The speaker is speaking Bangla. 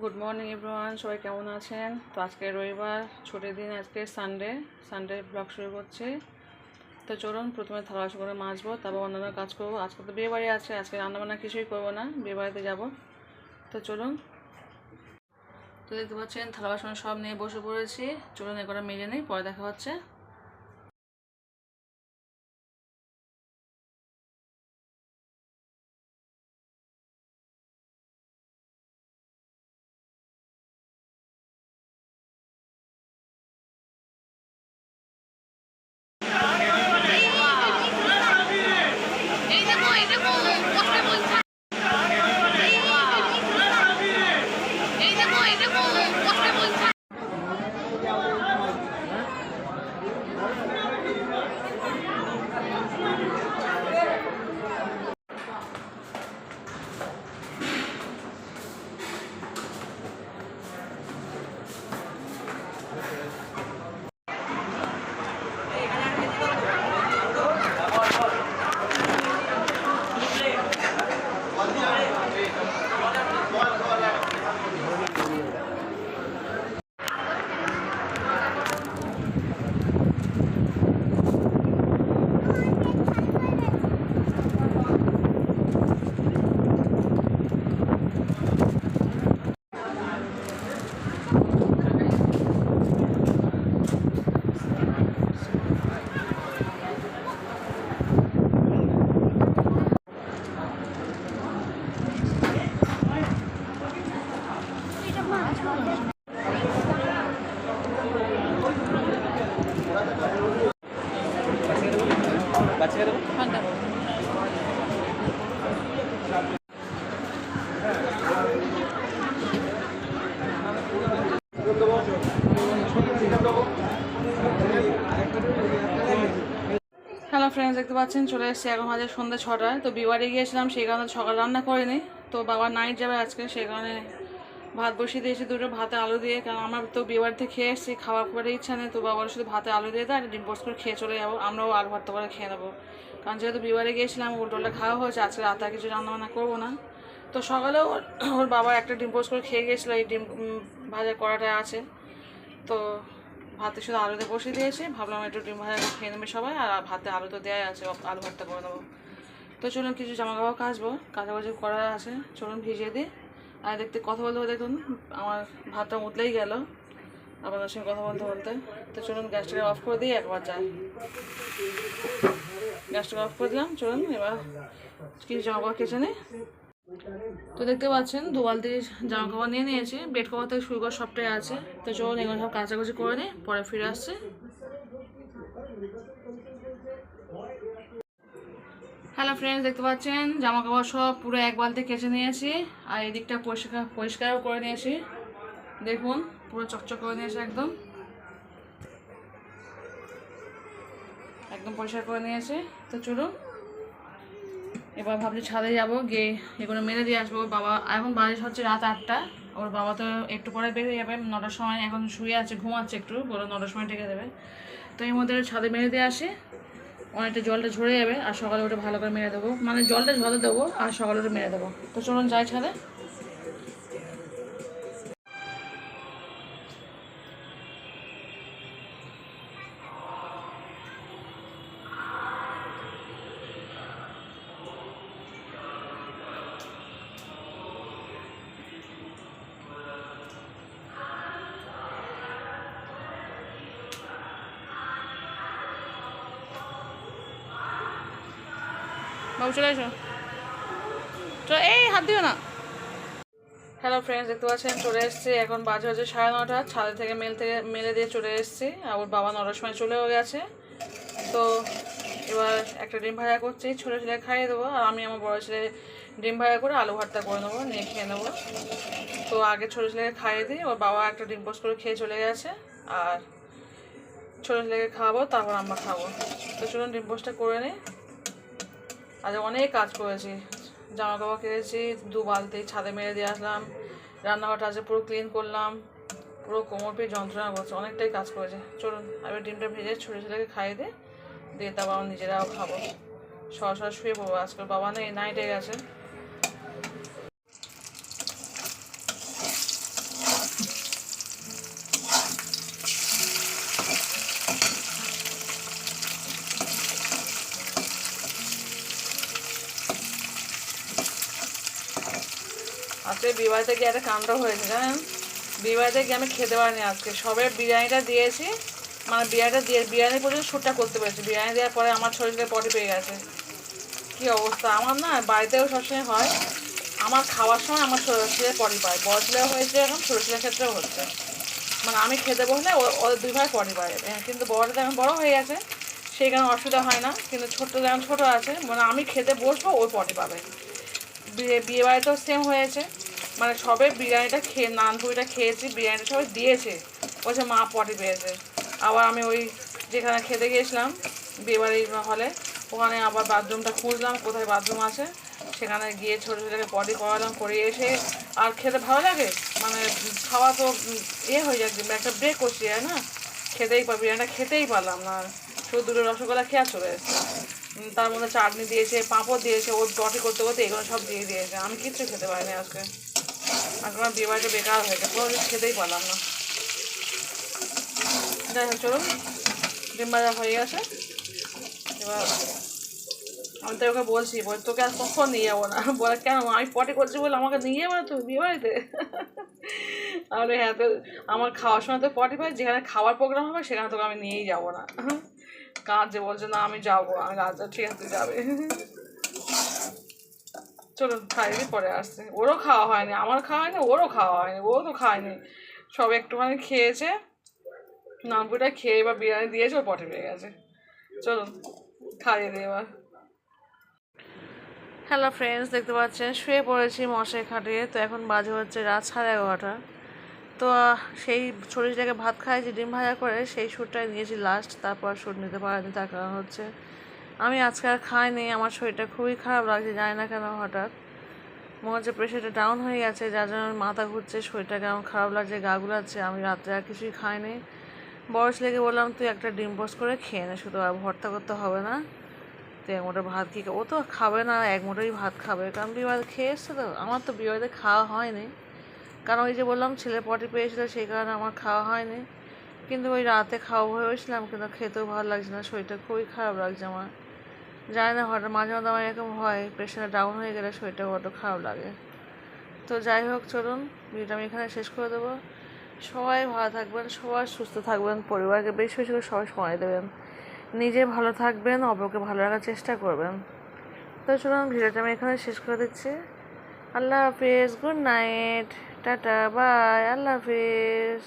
গুড মর্নিং এভরিওয়ান, সবাই কেমন আছেন? তো আজকে রবিবার, ছুটির দিন, আজকে সানডে ব্লগ শুরু করছি। তো চলুন, প্রথমে থালা বাসন করে মাজবো, তারপর অন্যান্য কাজ করবো। আজকে তো বিয়ে বাড়ি আছে, আজকে রান্নাবান্না কিছুই করবো না, বিয়ে বাড়িতে যাবো। তো চলুন, তো দেখতে পাচ্ছেন থালা বাসন সব নিয়ে বসে পড়েছি। চলুন এগুলো মেজে নিই, পরে দেখা হচ্ছে। হ্যালো ফ্রেন্ডস, দেখতে পাচ্ছেন চলে এসেছি এখন বাজে সন্ধ্যে 6টায়। তো বিয়ে গিয়েছিলাম, সেই কারণে সকাল রান্না করিনি। তো বাবা নাইট যাবে আজকে, সেই কারণে ভাত বসিয়ে দিয়েছি দুটো, ভাতে আলু দিয়ে। কারণ আমার তো বিয়ে বাড়িতে খেয়ে এসেছি, খাওয়া খুব ইচ্ছা নেই। তো বাবার শুধু ভাতে আলু দিয়ে দেয় আর ডিম পোস্ট করে খেয়ে চলে যাবো। আমরাও আলু ভর্তা করে খেয়ে নেবো, কারণ যেহেতু বিয়ে গিয়েছিলাম উল্টোটা খাওয়া হয়েছে। আজকে রাতে আর কিছু রান্নাবান্না করবো না। তো সকালেও ওর বাবা একটা ডিম পোস্ট করে খেয়ে গিয়েছিলো, এই ডিম ভাজা করাটা আছে। তো ভাতে শুধু আলুতে বসিয়ে দিয়েছি, ভাবলাম একটু ডিম ভাজা খেয়ে নেবে সবাই, আর ভাতে আলু তো দেওয়াই আছে, আলু ভর্তা করে দেবো। তো চলুন কিছু জামা কাপড় কাচবো, কাচাকুচি করা আছে, চলুন ভিজিয়ে দিই। আর দেখতে কথা বলতে বলতে দেখুন আমার ভাতটা উতলেই গেল আপনাদের সঙ্গে কথা বলতে বলতে। তো চলুন গ্যাসটাকে অফ করে দিই, একবার যাই। গ্যাসটাকে অফ করে দিলাম, চলুন এবার কিছু জামা কাপড় কেচে নিই। তো দেখতে পাচ্ছেন 2 বালতি জামা কাপড় নিয়ে নিয়েছি, বেড কভার থেকে শুরু করে সবটাই আছে। তো চলুন এগুলো সব কাচাকুচি করে নিই, পরে ফিরে আসছি। হ্যালো ফ্রেন্ডস, দেখতে পাচ্ছেন জামা কাপড় সব পুরো 1 বালতি কেচে নিয়েছি, আর এই দিকটা পরিষ্কারও করে নিয়েছি। দেখুন পুরো চকচক করে নিয়েছি, একদম একদম পরিষ্কার করে নিয়েছি। তো চলুন এবার ভাবছি ছাদে যাবো, গিয়ে এগুলো মেরে দিয়ে আসবো। বাবা এখন বাজে হচ্ছে রাত 8টা, ওর বাবা তো একটু পরে বেরিয়ে যাবে 9টার সময়। এখন শুয়ে আছে, ঘুমাচ্ছে একটু, বলে 9টার সময় ডেকে দেবে। তো এই মধ্যে ছাদে মেরে দিয়ে আসি, অনেকটা জলটা ঝরে যাবে, আর সকালে ওটা ভালো করে মেরে দেবো, মানে জলটা ঝরে দেবো আর সকালে ওটা মেরে দেবো। তো চলুন যাই ছাদে। বাবু চলে এসো, চলো, এই হাত দিও না। হ্যালো ফ্রেন্ডস, দেখতে পাচ্ছেন চলে এসেছি, এখন বাজে হচ্ছে 9:30। ছাদে থেকে মেলে দিয়ে চলে এসেছি, আর ওর বাবা 9টার সময় চলেও গেছে। তো এবার একটা ডিম ভাজা করছি, ছোটো ছেলে খাইয়ে দেবো, আর আমি আমার বড়ো ছেলে ডিম ভাজা করে আলু ভর্তা করে নেবো, নিয়ে খেয়ে নেবো। তো আগে ছোটো ছেলেকে খাইয়ে দিই, ওর বাবা একটা ডিম পোস্ট করে খেয়ে চলে গেছে, আর ছোটো ছেলেকে খাওয়াবো, তারপর আমরা খাবো। তো চলুন ডিম পোস্টটা করে নিই। আজ অনেক কাজ করেছি, জামা কাপড় কেটেছি 2 বালতি, ছাদে মেরে দিয়ে আসলাম, রান্নাঘরটা আজকে পুরো ক্লিন করলাম, পুরো কোমর পিঠ যন্ত্রণা করছে, অনেকটাই কাজ করেছে। চলুন এবার ডিমটা ভেজে ছোটো ছেলেকে খাইয়ে দিয়ে তারপর নিজেরাও খাবো। সরাসরি শুয়ে পড়বো, আজকাল বাবা নেই, নাইটে গেছে। আজকে বিবাহিতে গিয়ে একটা কাণ্ড হয়েছে জানেন, বিবাহিতে গিয়ে আমি খেতে পারিনি আজকে। সবে বিরিয়ানিটা দিয়েছি, মানে বিরিয়ানি পর্যন্ত শ্যুটটা করতে পেরেছি। বিরিয়ানি দেওয়ার পরে আমার শরীরে পটি পেয়ে গেছে। কী অবস্থা আমার, না বাড়িতেও সবসময় হয়, আমার খাওয়ার সময় আমার শরীরে পটি পায়। বড় ছেলেও হয়েছে, এখন ছোটো ছেলের ক্ষেত্রেও হচ্ছে। মানে আমি খেতে বসলে ওদের দুই ভাই পটি পায়, কিন্তু বড়টা এখন বড় হয়ে গেছে, সেই কারণে অসুবিধা হয় না। কিন্তু ছোট্ট যেমন ছোটো আছে, মানে আমি খেতে বসবো ওই পটি পাবে। বিয়ে বাড়িতেও সেম হয়েছে, মানে সবে বিরিয়ানিটা খেয়ে নানপুরিটা খেয়েছি, বিরিয়ানিটা সবাই দিয়েছে, বলছে মা পটি পেয়েছে। আবার আমি ওই যেখানে খেতে গিয়েছিলাম বিয়েবাড়ির হলে, ওখানে আবার বাথরুমটা খুঁজলাম কোথায় বাথরুম আছে, সেখানে গিয়ে ছোটো ছোটোকে পটি করালাম, করিয়ে এসে আর খেতে ভালো লাগে, মানে খাওয়া তো হয়ে যায়, একটা ব্রেক করছি না, খেতেই বিরিয়ানিটা খেতেই পারলাম না, শুধু দুটো রসগোল্লা খেয়ে চলে এসেছে। তার মধ্যে চাটনি দিয়েছে, পাঁপড় দিয়েছে, ওর পটি করতে করতে এগুলো সব দিয়ে দিয়েছে। আমি কিচ্ছু খেতে পারিনি আজকে, আজকে আমার বিয়ে বাড়িটা বেকার হয়েছে, কোনো খেতেই পারলাম না। যাই হোক চলুন, ডিম ভাজা হয়ে গেছে। এবার আমি তো ওকে বলছি, তোকে আর কখন নিয়ে যাবো না, বলে কেন আমি পটি করছি বলে আমাকে নিয়ে যাবো না তুমি বিয়ে বাড়িতে? আরে হ্যাঁ, তো আমার খাওয়ার সময় তো পটি পাই, যেখানে খাওয়ার প্রোগ্রাম হবে সেখানে তোকে আমি নিয়েই যাবো না। কাজ যে বলছে না আমি যাবো, আমি রাজা ঠিক আছে তুই যাবে। চলুন খাইয়ে পরে আসছে, ওরও খাওয়া হয়নি, আমার খাওয়া হয়নি, ওরও খাওয়া হয়নি, ও তো খায়নি, সব একটুখানি খেয়েছে, নামপুরটা খেয়ে এবার বিরিয়ানি দিয়েছে, ও পটি পেয়ে গেছে। চলুন খাইয়ে দিই এবার। হ্যালো ফ্রেন্ডস, দেখতে পাচ্ছেন শুয়ে পড়েছি মশাই খাটিয়ে। তো এখন বাজে হচ্ছে রাত 11:30। তো সেই 40 টাকা ভাত খাইছি ডিম ভাজা করে, সেই শ্যুটটাই নিয়েছি লাস্ট, তারপর শ্যুট নিতে পারিনি। তার কারণ হচ্ছে আমি আজকে আর খাইনি, আমার শরীরটা খুবই খারাপ লাগছে, জানি না কেন হঠাৎ মনে হচ্ছে প্রেশারটা ডাউন হয়ে গেছে, যার জন্য মাথা ঘুরছে, শরীরটা কেমন খারাপ লাগছে, গা গুলাচ্ছে। আমি রাত্রে আর কিছুই খাইনি। বয়স লেগে বললাম তুই একটা ডিম পোস্ট করে খেয়ে নে, শুধু আর ভর্তা করতে হবে না, তুই এক মুঠো ভাত খেয়ে, ও তো খাবে না, এক মুঠোই ভাত খাবে, কারণ বিবাহ খেয়ে এসছে। তো আমার তো বিবাহিতে খাওয়া হয়নি, কারণ ওই যে বললাম ছেলে পটি পেয়েছিল, সেই কারণে আমার খাওয়া হয়নি। কিন্তু ওই রাতে খাওয়া হয়েছিলাম, কিন্তু খেতেও ভালো লাগছে না, শরীরটা খুবই খারাপ লাগছে আমার। জানি না, হঠাৎ মাঝে মাঝে আমার এরকম হয়, প্রেশার ডাউন হয়ে গেলে শরীরটা বড্ড খারাপ লাগে। তো যাই হোক চলুন, ভিডিওটা আমি এখানে শেষ করে দেবো। সবাই ভালো থাকবেন, সবাই সুস্থ থাকবেন, পরিবারকে বেশি বেশি করে সবাই সময় দেবেন, নিজে ভালো থাকবেন, অপরকে ভালো রাখার চেষ্টা করবেন। তো চলুন ভিডিওটা আমি এখানে শেষ করে দিচ্ছি। আল্লাহ হাফিজ, গুড নাইট, টাটা, বাই, আল্লাহ হাফিজ।